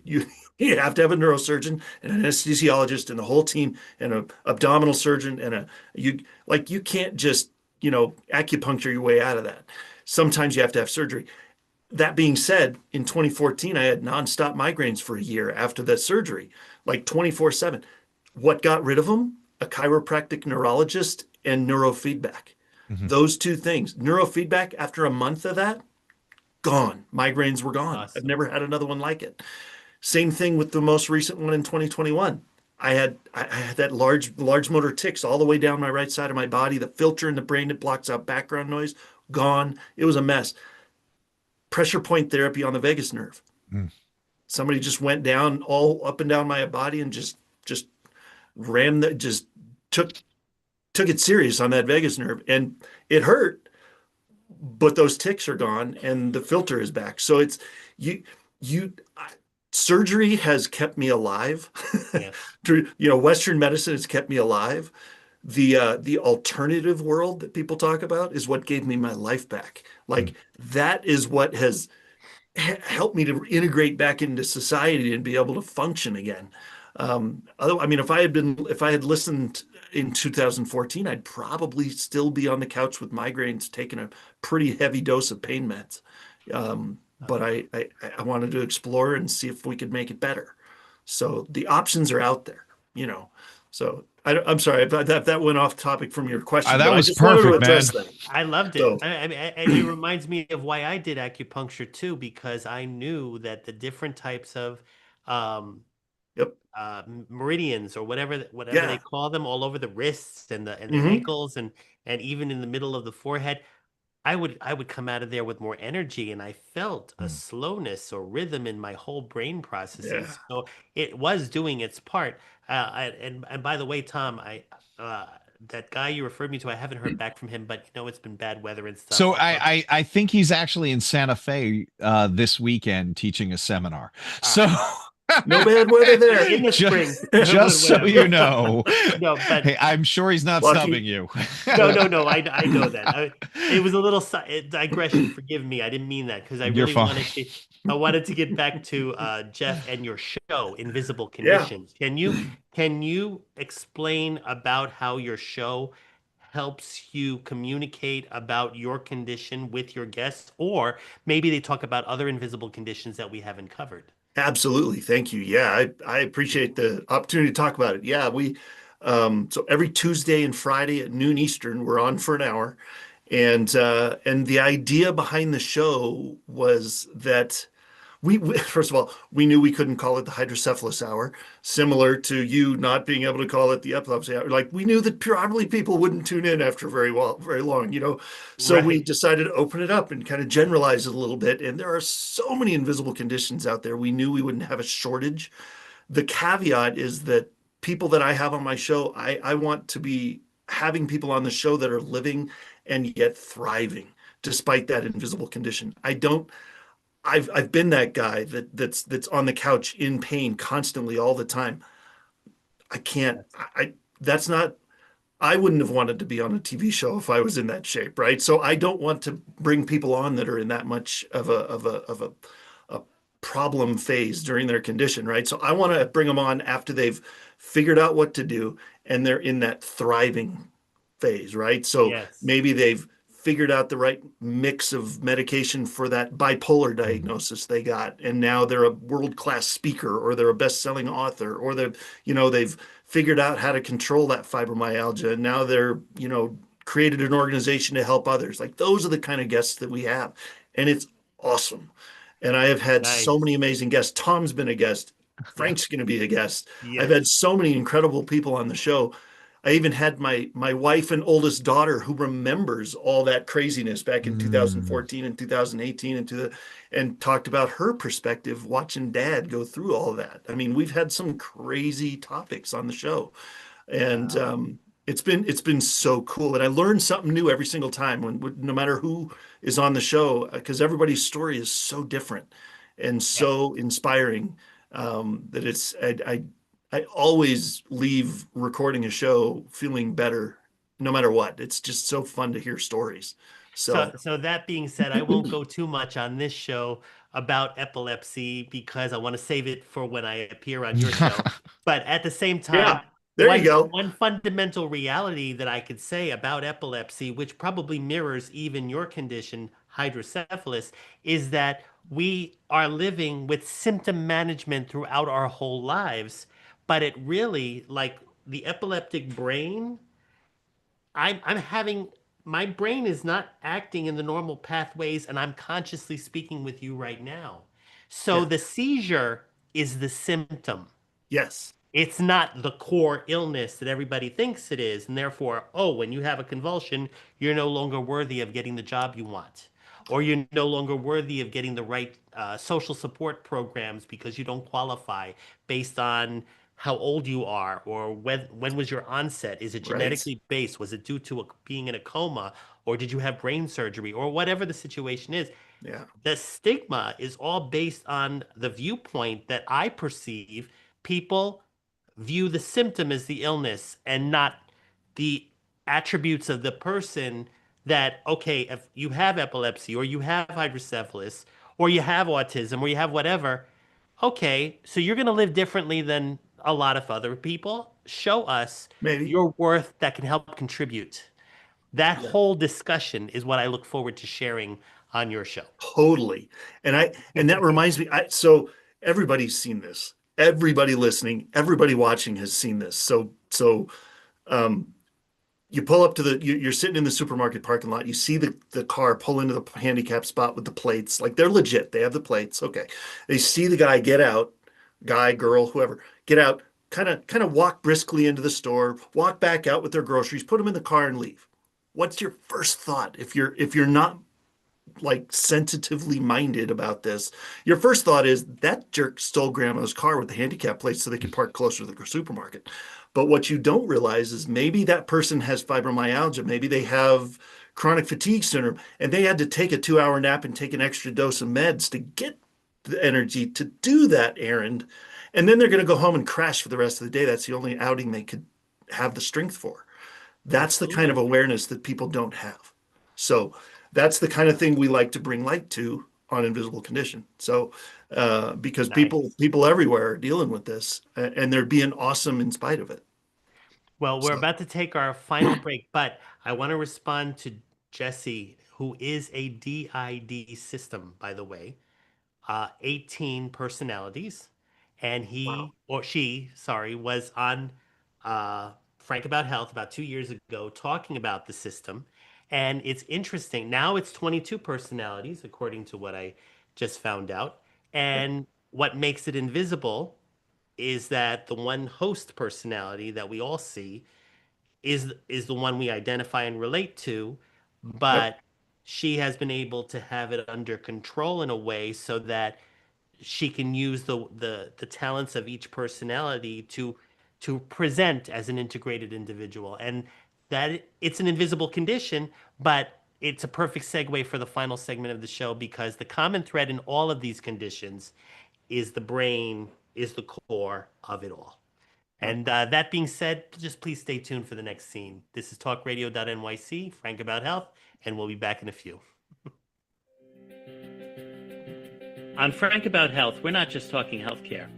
you have to have a neurosurgeon and an anesthesiologist and the whole team and an abdominal surgeon and you can't just, acupuncture your way out of that. Sometimes you have to have surgery. That being said, in 2014, I had nonstop migraines for a year after that surgery, like 24/7. What got rid of them? A chiropractic neurologist and neurofeedback. Mhm. Those two things. Neurofeedback, after a month of that, gone. Migraines were gone. Awesome. I've never had another one like it. Same thing with the most recent one in 2021. I had that large motor tics all the way down my right side of my body. The filter in the brain that blocks out background noise, gone. It was a mess. Pressure point therapy on the vagus nerve. Mm. Somebody just went down all up and down my body and just took it serious on that vagus nerve, and it hurt, but those tics are gone and the filter is back. So it's surgery has kept me alive. Yeah. Western medicine has kept me alive. The alternative world that people talk about is what gave me my life back. Like that is what has helped me to integrate back into society and be able to function again. I mean, if I had listened in 2014, I'd probably still be on the couch with migraines, taking a pretty heavy dose of pain meds. But I wanted to explore and see if we could make it better. So the options are out there, So I'm sorry if that went off topic from your question. That but was I just wanted to perfect, address man. that. I loved it. So- And it reminds me of why I did acupuncture too, because I knew that the different types of Yep. meridians or whatever Yeah. they call them all over the wrists and the Mhm. ankles and even in the middle of the forehead, I would come out of there with more energy, and I felt a slowness or rhythm in my whole brain processes. Yeah. So it was doing its part. And by the way, Tom, that guy you referred me to, I haven't heard back from him, but it's been bad weather and stuff. So I think he's actually in Santa Fe this weekend teaching a seminar. So No bad weather there. in the spring. just so Whatever. you know. No, but Hey, I'm sure he's not Lucky. snubbing you. no. I know that. It was a little digression. Forgive me. I didn't mean that because I You're really fine. wanted to get back to Jeff and your show, Invisible Conditions. Can you explain about how your show helps you communicate about your condition with your guests, or maybe they talk about other invisible conditions that we haven't covered? Absolutely. Thank you. Yeah, I appreciate the opportunity to talk about it. Yeah, so every Tuesday and Friday at noon Eastern, we're on for an hour. And the idea behind the show was that first of all, we knew we couldn't call it the hydrocephalus hour, similar to you not being able to call it the epilepsy hour. Like we knew that probably people wouldn't tune in after very long, So we Right. decided to open it up and kind of generalize it a little bit. And there are so many invisible conditions out there. We knew we wouldn't have a shortage. The caveat is that people that I have on my show, I want to be having people on the show that are living and yet thriving despite that invisible condition. I've been that guy that's on the couch in pain constantly all the time. I wouldn't have wanted to be on a TV show if I was in that shape, right? So I don't want to bring people on that are in that much of a problem phase during their condition, right? So I want to bring them on after they've figured out what to do and they're in that thriving phase, right? So Yes. maybe they've figured out the right mix of medication for that bipolar Mhm. diagnosis they got, and now they're a world-class speaker, or they're a best-selling author, or they've figured out how to control that fibromyalgia, and now they're, created an organization to help others. Like those are the kind of guests that we have, and it's awesome. And I have had so Nice. many amazing guests. Tom's been a guest. Yeah. Frank's going to be a guest. I've had Yes. so many incredible people on the show. I even had my wife and oldest daughter who remembers all that craziness back in Mm. 2014 and 2018 and talked about her perspective watching dad go through all of that. I mean, we've had some crazy topics on the show, and Wow. it's been so cool. And I learn something new every single time no matter who is on the show, because everybody's story is so different and Yes. so inspiring, that I always leave recording a show feeling better no matter what. It's just so fun to hear stories. So, So so that being said, I won't go too much on this show about epilepsy because I want to save it for when I appear on your show. But at the same yeah, time, there you go. one fundamental reality that I could say about epilepsy, which probably mirrors even your condition, hydrocephalus, is that we are living with symptom management throughout our whole lives. But it really, like the epileptic brain, I'm having my brain is not acting in the normal pathways, and I'm consciously speaking with you right now. So Yeah. the seizure is the symptom. Yes. It's not the core illness that everybody thinks it is. And therefore, oh, when you have a convulsion, you're no longer worthy of getting the job you want. Or you're no longer worthy of getting the right social support programs because you don't qualify based on how old you are or when was your onset. Is it Right. genetically based? Was it due to being in a coma? Or did you have brain surgery? Or whatever the situation is. Yeah. The stigma is all based on the viewpoint that I perceive people view the symptom as the illness and not the attributes of the person. That, okay, if you have epilepsy or you have hydrocephalus or you have autism or you have whatever, okay, so you're going to live differently than a lot of other people. Show us Maybe. your worth that can help contribute. That Yeah. whole discussion is what I look forward to sharing on your show. Totally. And that reminds me, so everybody's seen this. Everybody listening, everybody watching has seen this. So um you pull up to you're sitting in the supermarket parking lot, you see the car pull into the handicap spot with the plates. Like they're legit. They have the plates. Okay. They see the guy get out, guy, girl, whoever, get out, kind of walk briskly into the store, walk back out with their groceries, put them in the car and leave. What's your first thought if you're not like sensitively minded about this? Your first thought is that jerk stole grandma's car with the handicap plate so they could park closer to the supermarket. But what you don't realize is maybe that person has fibromyalgia, maybe they have chronic fatigue syndrome, and they had to take a 2 hour nap and take an extra dose of meds to get the energy to do that errand. And then they're going to go home and crash for the rest of the day. That's the only outing they could have the strength for. That's the kind of Absolutely. awareness that people don't have. So that's the kind of thing we like to bring light to on Invisible Condition. So because people Nice. people everywhere are dealing with this, and they're being awesome in spite of it. Well, we're So about to take our final break, but I want to respond to Jesse, who is a DID system, by the way, 18 personalities. And wow. he or she, sorry, was on Frank About Health about 2 years ago talking about the system. And it's interesting. Now it's 22 personalities, according to what I just found out. And what makes it invisible is that the one host personality that we all see is the one we identify and relate to, Yep. but she has been able to have it under control in a way so that she can use the talents of each personality to present as an integrated individual. And that it's an invisible condition, but it's a perfect segue for the final segment of the show because the common thread in all of these conditions is the brain is the core of it all. Yep. And that being said, just please stay tuned for the next scene. This is talkradio.nyc, Frank About Health, and we'll be back in a few. On Frank About Health, we're not just talking healthcare.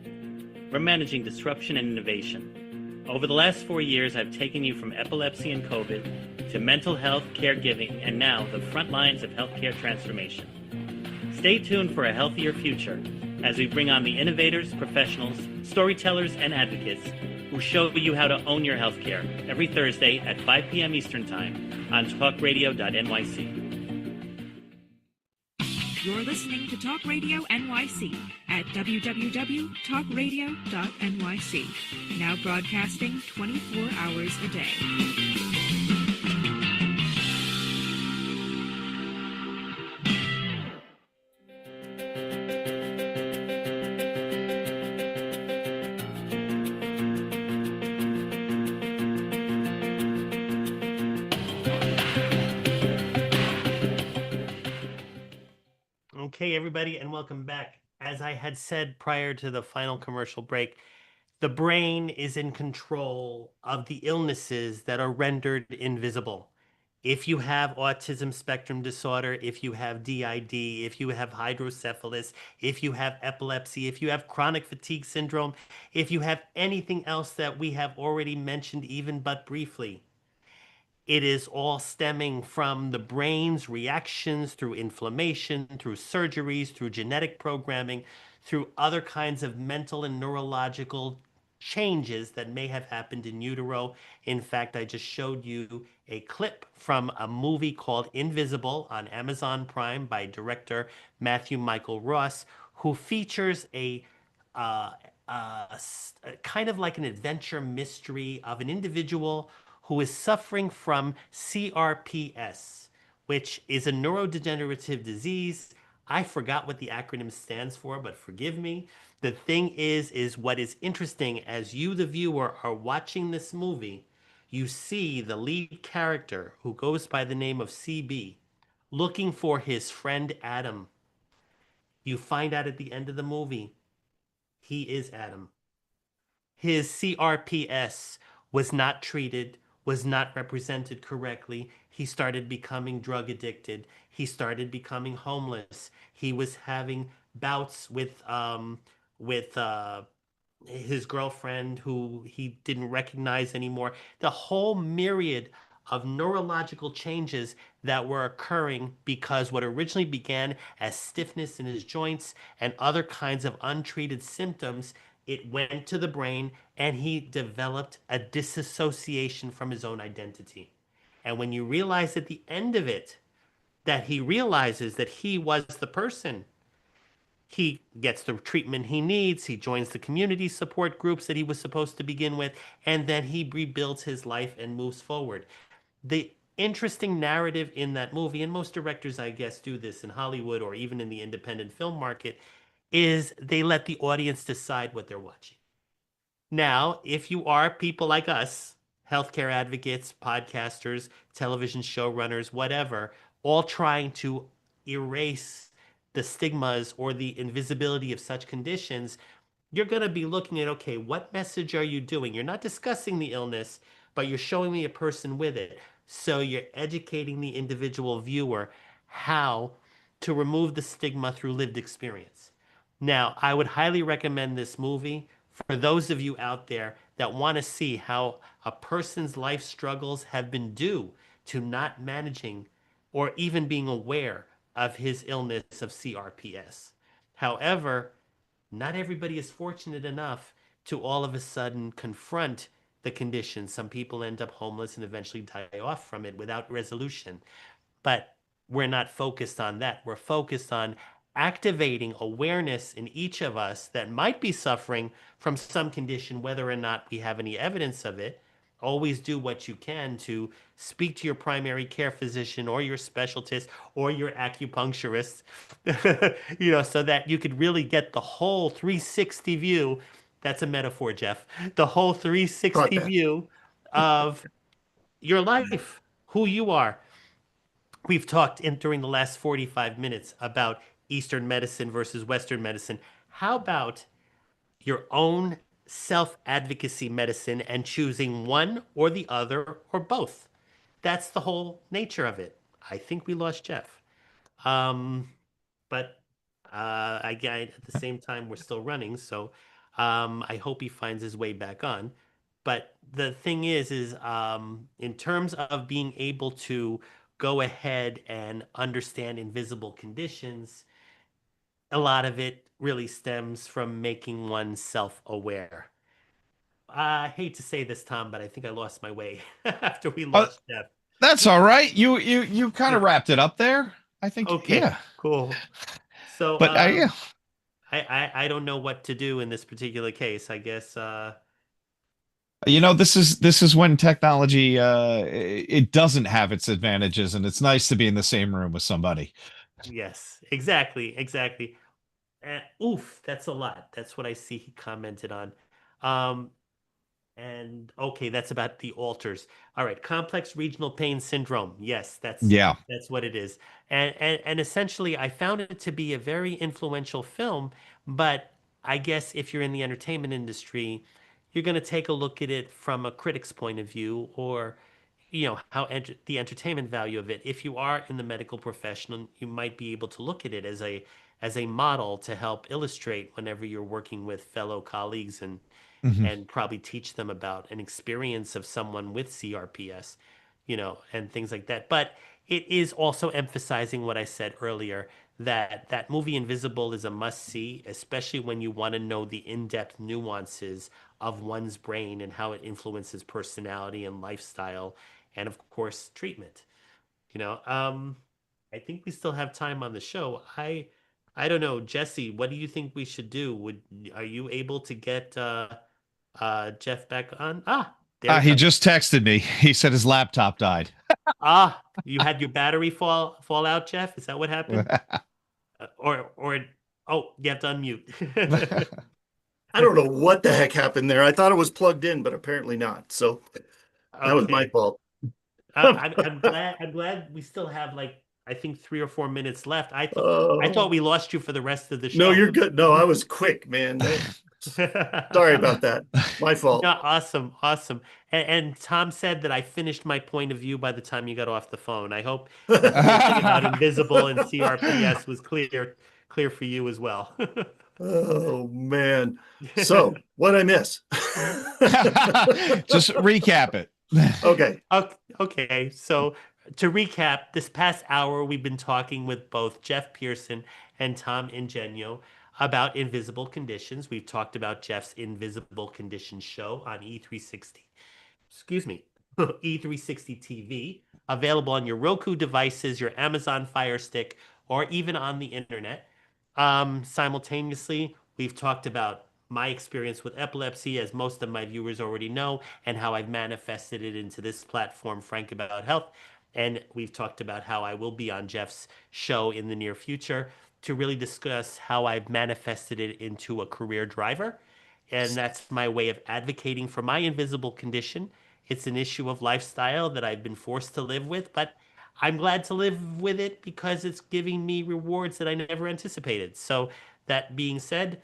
We're managing disruption and innovation. Over the last 4 years, I've taken you from epilepsy and COVID to mental health, caregiving, and now the front lines of healthcare transformation. Stay tuned for a healthier future as we bring on the innovators, professionals, storytellers, and advocates who show you how to own your healthcare every Thursday at 5 p.m. Eastern Time on talkradio.nyc. You're listening to Talk Radio NYC at www.talkradio.nyc. Now broadcasting 24 hours a day. Okay, everybody, and welcome back. As I had said prior to the final commercial break, the brain is in control of the illnesses that are rendered invisible. If you have autism spectrum disorder, if you have DID, if you have hydrocephalus, if you have epilepsy, if you have chronic fatigue syndrome, if you have anything else that we have already mentioned even but briefly, it is all stemming from the brain's reactions through inflammation, through surgeries, through genetic programming, through other kinds of mental and neurological changes that may have happened in utero. In fact, I just showed you a clip from a movie called Invisible on Amazon Prime by director Matthew Michael Ross, who features a kind of like an adventure mystery of an individual who is suffering from CRPS, which is a neurodegenerative disease. I forgot what the acronym stands for, but forgive me. The thing is what is interesting as you, the viewer, are watching this movie, you see the lead character who goes by the name of CB looking for his friend Adam. You find out at the end of the movie, he is Adam. His CRPS was not treated, was not represented correctly. He started becoming drug addicted. He started becoming homeless. He was having bouts with his girlfriend who he didn't recognize anymore. The whole myriad of neurological changes that were occurring because what originally began as stiffness in his joints and other kinds of untreated symptoms, it went to the brain and he developed a disassociation from his own identity. And when you realize at the end of it that he realizes that he was the person, he gets the treatment he needs, he joins the community support groups that he was supposed to begin with, and then he rebuilds his life and moves forward. The interesting narrative in that movie, and most directors, I guess, do this in Hollywood or even in the independent film market, is they let the audience decide what they're watching. Now, if you are people like us, healthcare advocates, podcasters, television showrunners, whatever, all trying to erase the stigmas or the invisibility of such conditions, you're going to be looking at, okay, what message are you doing? You're not discussing the illness, but you're showing me a person with it. So you're educating the individual viewer how to remove the stigma through lived experience. Now, I would highly recommend this movie for those of you out there that want to see how a person's life struggles have been due to not managing or even being aware of his illness of CRPS. However, not everybody is fortunate enough to all of a sudden confront the condition. Some people end up homeless and eventually die off from it without resolution. But we're not focused on that. We're focused on activating awareness in each of us that might be suffering from some condition, whether or not we have any evidence of it. Always do what you can to speak to your primary care physician or your specialist or your acupuncturist, so that you could really get the whole 360 view. That's a metaphor, Jeff. The whole 360 view of your life, who you are. We've talked during the last 45 minutes about Eastern medicine versus Western medicine. How about your own self-advocacy medicine and choosing one or the other or both? That's the whole nature of it. I think we lost Jeff. But Again, at the same time, we're still running, so I hope he finds his way back on. But the thing is in terms of being able to go ahead and understand invisible conditions, a lot of it really stems from making one self-aware. I hate to say this, Tom, but I think I lost my way after we Uh, lost Jeff. that's all right. You kind of wrapped it up there. I think, Okay, yeah. cool. So But yeah. I don't know what to do in this particular case. I guess This is when technology it doesn't have its advantages, and it's nice to be in the same room with somebody. yes, exactly. Oof, that's a lot. That's what I see he commented on. Um, And okay, that's about the alters. All right, complex regional pain syndrome. Yes, Yeah. that's what it is. And essentially, I found it to be a very influential film. But I guess if you're in the entertainment industry, you're going to take a look at it from a critic's point of view, or how the entertainment value of it. If you are in the medical profession, you might be able to look at it as a model to help illustrate whenever you're working with fellow colleagues Mhm. and probably teach them about an experience of someone with CRPS, and things like that. But it is also emphasizing what I said earlier, that that movie Invisible is a must see, especially when you want to know the in-depth nuances of one's brain and how it influences personality and lifestyle, and of course treatment. I think we still have time on the show. I don't know, Jesse, what do you think we should do? Are you able to get Jeff back on? There he He comes. just texted me. He said his laptop died. You had your battery fall out, Jeff? Is that what happened? Or oh, you have to unmute. I don't know what the heck happened there. I thought it was plugged in, but apparently not. So that was my Okay. fault. I'm glad we still have, like, I think 3 or 4 minutes left. I thought Oh, we lost you for the rest of the no, show. you're good. No, I was quick, man. Sorry about that. My fault. Yeah, awesome. And Tom said that I finished my point of view by the time you got off the phone. I hope that the whole thing about invisible and CRPS was clear for you as well. Oh man. So what I miss? Just recap it. Okay. Okay, so to recap, this past hour we've been talking with both Jeff Pearson and Tom Ingenio about invisible conditions. We've talked about Jeff's invisible conditions show on E360. Excuse me, E360 TV, available on your Roku devices, your Amazon Fire Stick, or even on the internet. Simultaneously, we've talked about my experience with epilepsy, as most of my viewers already know, and how I've manifested it into this platform, Frank About Health. And we've talked about how I will be on Jeff's show in the near future to really discuss how I've manifested it into a career driver. And that's my way of advocating for my invisible condition. It's an issue of lifestyle that I've been forced to live with, but I'm glad to live with it because it's giving me rewards that I never anticipated. So, that being said,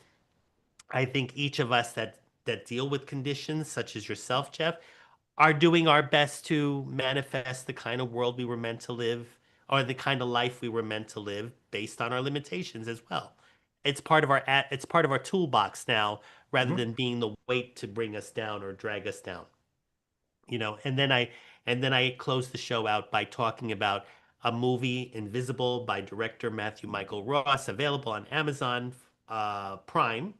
I think each of us that deal with conditions such as yourself, Jeff, are doing our best to manifest the kind of world we were meant to live, or the kind of life we were meant to live based on our limitations as well. It's part of our toolbox now, rather Mhm. than being the weight to bring us down or drag us down. And then I closed the show out by talking about a movie, Invisible, by director Matthew Michael Ross, available on Amazon Prime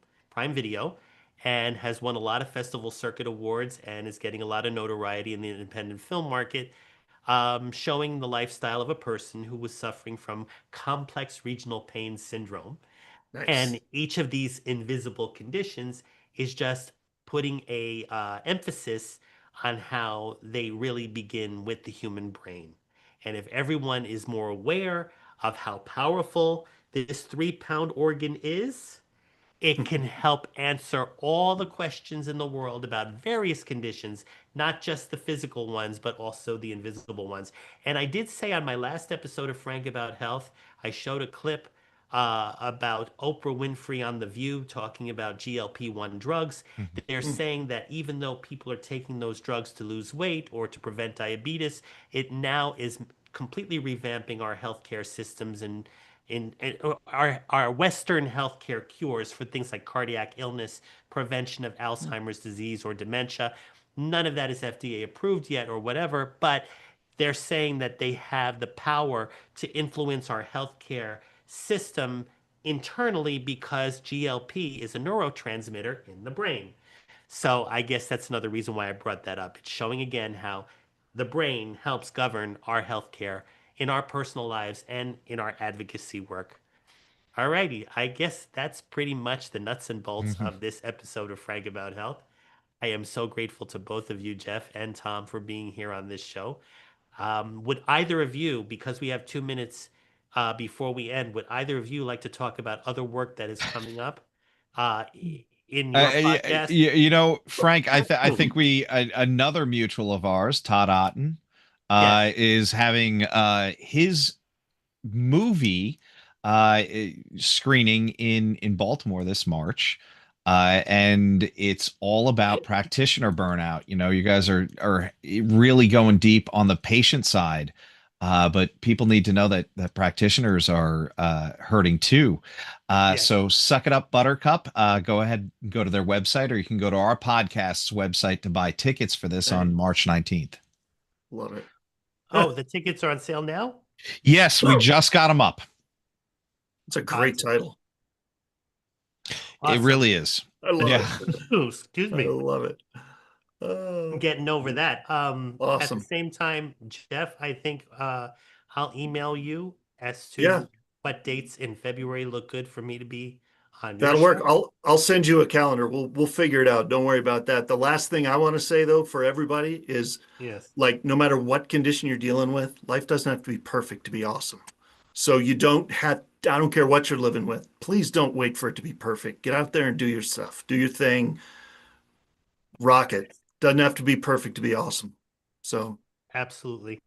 Video, and has won a lot of festival circuit awards and is getting a lot of notoriety in the independent film market, showing the lifestyle of a person who was suffering from complex regional pain syndrome. Nice. And each of these invisible conditions is just putting a emphasis on how they really begin with the human brain. And if everyone is more aware of how powerful this 3 pound organ is, it can help answer all the questions in the world about various conditions, not just the physical ones, but also the invisible ones. And I did say on my last episode of Frank About Health, I showed a clip about Oprah Winfrey on The View talking about GLP-1 drugs. They're saying that even though people are taking those drugs to lose weight or to prevent diabetes, it now is completely revamping our healthcare systems our Western healthcare cures for things like cardiac illness, prevention of Alzheimer's disease or dementia. None of that is FDA approved yet or whatever, but they're saying that they have the power to influence our healthcare system internally because GLP is a neurotransmitter in the brain. So I guess that's another reason why I brought that up. It's showing again how the brain helps govern our healthcare in our personal lives and in our advocacy work. Alrighty, I guess that's pretty much the nuts and bolts of this episode of Frank About Health. I am so grateful to both of you, Jeff and Tom, for being here on this show. Would either of you, because we have 2 minutes before we end, would either of you like to talk about other work that is coming up in your podcast? Frank, I think another mutual of ours, Todd Otten, Yes. is having his movie screening in Baltimore this March. And it's all about practitioner burnout. You guys are really going deep on the patient side. But people need to know that practitioners are hurting too. Yes. So suck it up, Buttercup. Go ahead and go to their website, or you can go to our podcast's website to buy tickets for this on March 19th. Love it. Oh, the tickets are on sale now? Yes, we just got them up. It's a great title. It really is. I love it. Excuse I me. love it. I'm getting over that. At the Awesome. same time, Jeff, I think I'll email you as to Yeah. what dates in February look good for me to be on your That'll work. show. I'll send you a calendar. We'll figure it out. Don't worry about that. The last thing I want to say though for everybody is Yes. like no matter what condition you're dealing with, life doesn't have to be perfect to be awesome. So you don't have I don't care what you're living with. Please don't wait for it to be perfect. Get out there and do your stuff. Do your thing. Rock it. Doesn't have to be perfect to be awesome. So, Absolutely.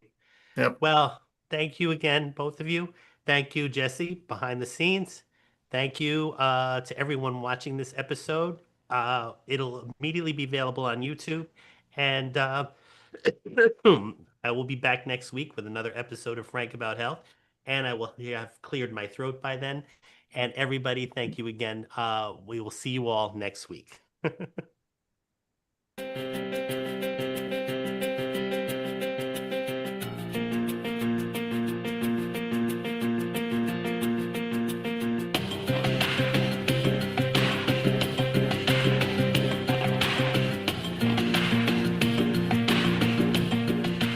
yep. Well, thank you again, both of you. Thank you, Jesse, behind the scenes. Thank you to everyone watching this episode. It'll immediately be available on YouTube. And I will be back next week with another episode of Frank About Health. And I will have cleared my throat by then. And everybody, thank you again. We will see you all next week.